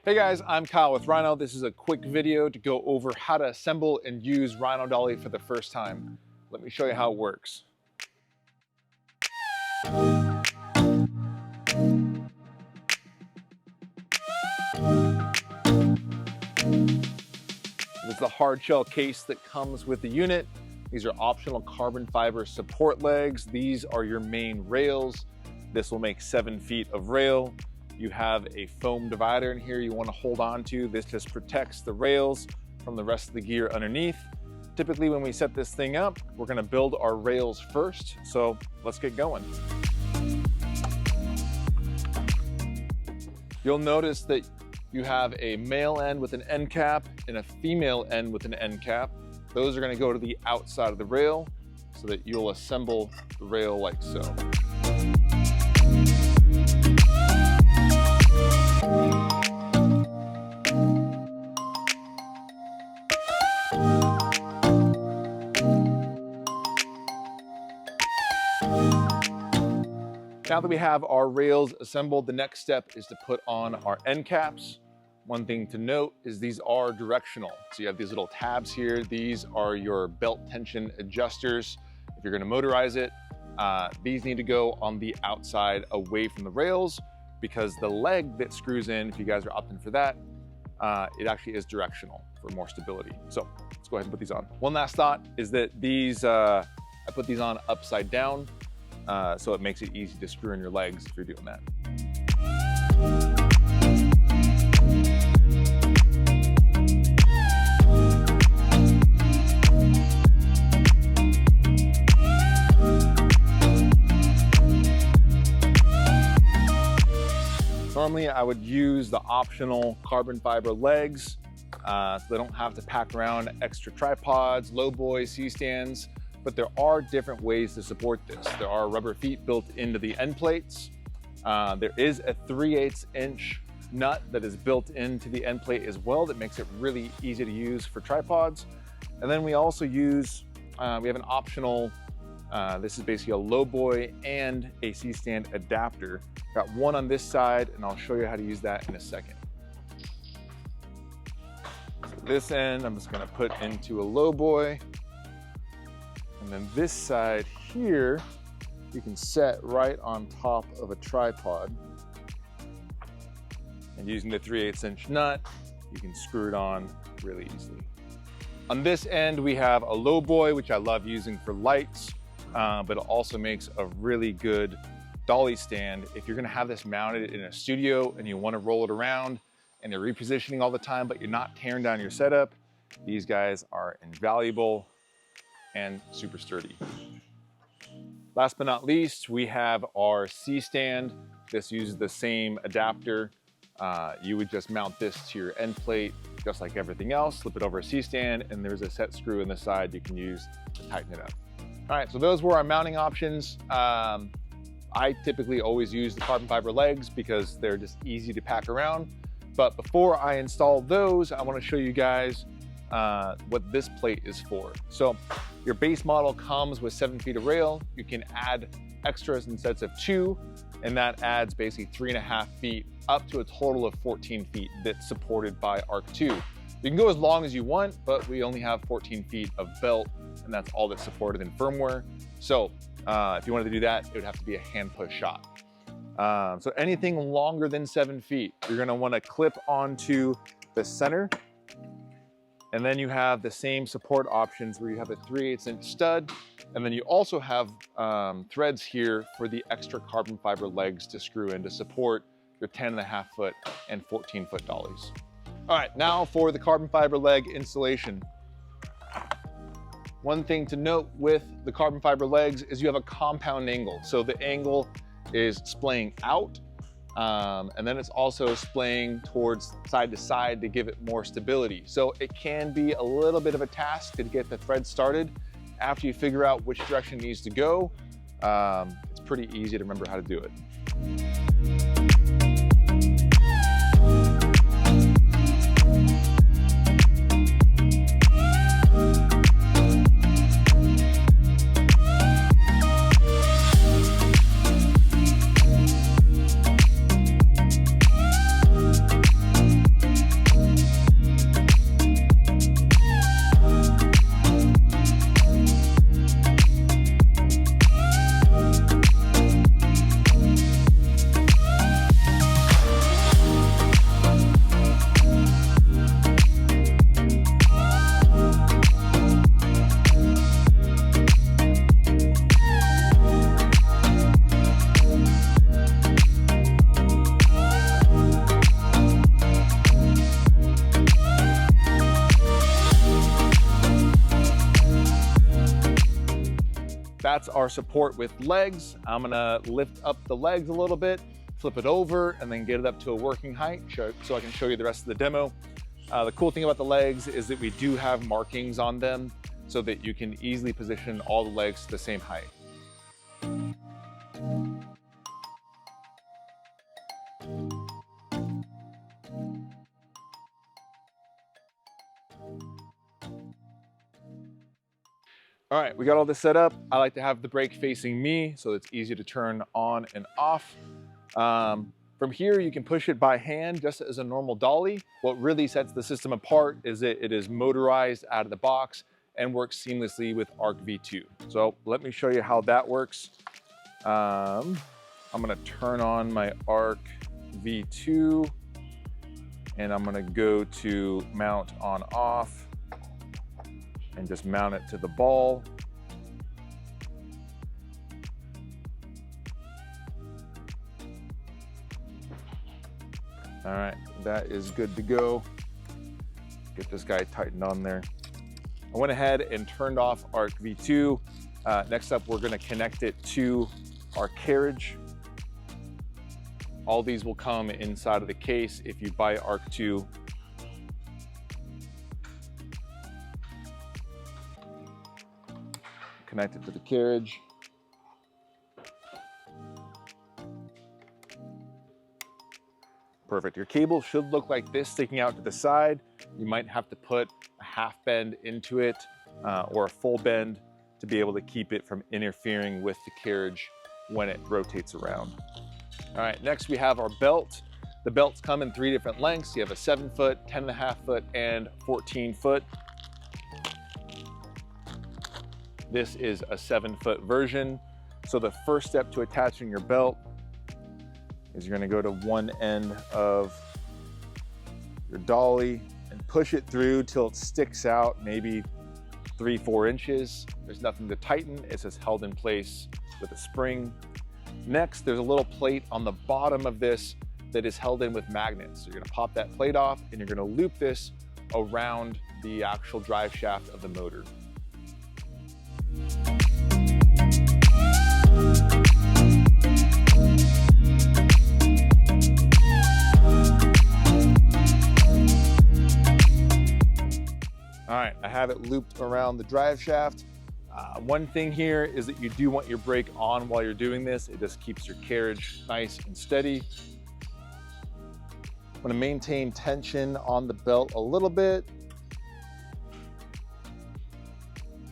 Hey guys, I'm Kyle with Rhino. This is a quick video to go over how to assemble and use Rhino Dolly for the first time. Let me show you how it works. This is the hard shell case that comes with the unit. These are optional carbon fiber support legs. These are your main rails. This will make 7 feet of rail. You have a foam divider in here you want to hold on to. This just protects the rails from the rest of the gear underneath. Typically when we set this thing up, we're going to build our rails first. So let's get going. You'll notice that you have a male end with an end cap and a female end with an end cap. Those are going to go to the outside of the rail so that you'll assemble the rail like so. Now that we have our rails assembled, the next step is to put on our end caps. One thing to note is these are directional. So you have these little tabs here. These are your belt tension adjusters. If you're gonna motorize it, these need to go on the outside away from the rails because the leg that screws in, if you guys are opting for that, it actually is directional for more stability. So let's go ahead and put these on. One last thought is that these, I put these on upside down. So it makes it easy to screw in your legs if you're doing that. Normally I would use the optional carbon fiber legs so they don't have to pack around extra tripods, low boy, C-stands. But there are different ways to support this. There are rubber feet built into the end plates. There is a 3/8 inch nut that is built into the end plate as well that makes it really easy to use for tripods. And then we also use, we have an optional, this is basically a low boy and a C-stand adapter. Got one on this side and I'll show you how to use that in a second. So this end, I'm just gonna put into a low boy. And then this side here, you can set right on top of a tripod. And using the 3/8 inch nut, you can screw it on really easily. On this end, we have a low boy, which I love using for lights, but it also makes a really good dolly stand. If you're gonna have this mounted in a studio and you wanna roll it around and you're repositioning all the time, but you're not tearing down your setup, these guys are invaluable and super sturdy. Last but not least, we have our C-stand. This uses the same adapter. You would just mount this to your end plate, just like everything else, slip it over a C-stand, and there's a set screw in the side you can use to tighten it up. All right, so those were our mounting options. I typically always use the carbon fiber legs because they're just easy to pack around. But before I install those, I wanna show you guys what this plate is for. So your base model comes with 7 feet of rail. You can add extras in sets of 2, and that adds basically 3.5 feet up to a total of 14 feet that's supported by Arc 2. You can go as long as you want, but we only have 14 feet of belt, and that's all that's supported in firmware. So if you wanted to do that, it would have to be a hand push shot. So anything longer than 7 feet, you're gonna wanna clip onto the center. And then you have the same support options where you have a 3/8 inch stud. And then you also have threads here for the extra carbon fiber legs to screw in to support your 10.5 foot and 14 foot dollies. All right, now for the carbon fiber leg installation. One thing to note with the carbon fiber legs is you have a compound angle. So the angle is splaying out. And then it's also splaying towards side to side to give it more stability. So it can be a little bit of a task to get the thread started. After you figure out which direction it needs to go, it's pretty easy to remember how to do it. that's our support with legs. I'm gonna lift up the legs a little bit, flip it over, and then get it up to a working height so I can show you the rest of the demo. The cool thing about the legs is that we do have markings on them so that you can easily position all the legs to the same height. All right, we got all this set up. I like to have the brake facing me so it's easy to turn on and off. From here, you can push it by hand just as a normal dolly. What really sets the system apart is that it is motorized out of the box and works seamlessly with Arc V2. So let me show you how that works. I'm gonna turn on my Arc V2 and I'm gonna go to mount on off and just mount it to the ball. All right, that is good to go. Get this guy tightened on there. I went ahead and turned off Arc V2. Next up, we're gonna connect it to our carriage. All these will come inside of the case if you buy Arc 2. Connect it to the carriage. Perfect. Your cable should look like this sticking out to the side. You might have to put a half bend into it or a full bend to be able to keep it from interfering with the carriage when it rotates around. All right, next we have our belt. The belts come in 3 different lengths. You have a 7-foot, 10.5 foot, and 14 foot. This is a 7-foot version. So the first step to attaching your belt is you're gonna go to one end of your dolly and push it through till it sticks out maybe 3-4 inches. There's nothing to tighten, it's just held in place with a spring. Next, there's a little plate on the bottom of this that is held in with magnets. So you're gonna pop that plate off and you're gonna loop this around the actual drive shaft of the motor. All right, I have it looped around the drive shaft. One thing here is that you do want your brake on while you're doing this. It just keeps your carriage nice and steady. I'm gonna maintain tension on the belt a little bit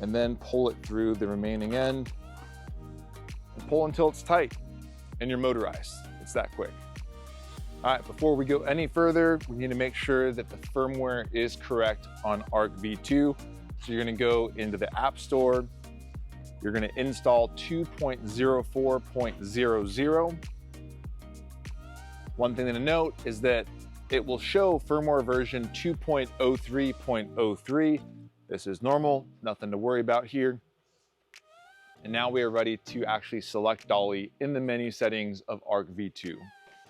and then pull it through the remaining end and pull until it's tight and you're motorized. It's that quick. All right, before we go any further, we need to make sure that the firmware is correct on Arc V2. So you're gonna go into the App Store. You're gonna install 2.04.00. One thing to note is that it will show firmware version 2.03.03. This is normal, nothing to worry about here. And now we are ready to actually select Dolly in the menu settings of Arc V2.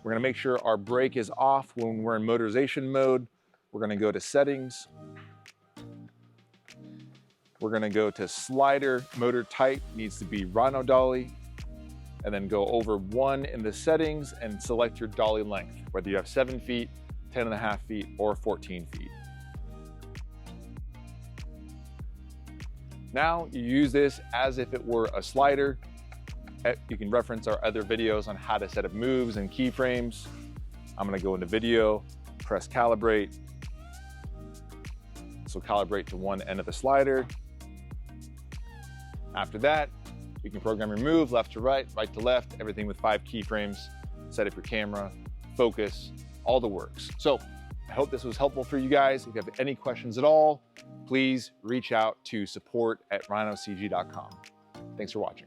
We're gonna make sure our brake is off when we're in motorization mode. We're gonna go to settings. We're gonna go to slider, motor type needs to be Rhino Dolly, and then go over 1 in the settings and select your dolly length, whether you have 7 feet, 10.5 feet, or 14 feet. Now you use this as if it were a slider. You can reference our other videos on how to set up moves and keyframes. I'm gonna go into video, press calibrate. So calibrate to one end of the slider. After that, you can program your move left to right, right to left, everything with 5 keyframes, set up your camera, focus, all the works. So I hope this was helpful for you guys. If you have any questions at all, please reach out to support@rhinocg.com. Thanks for watching.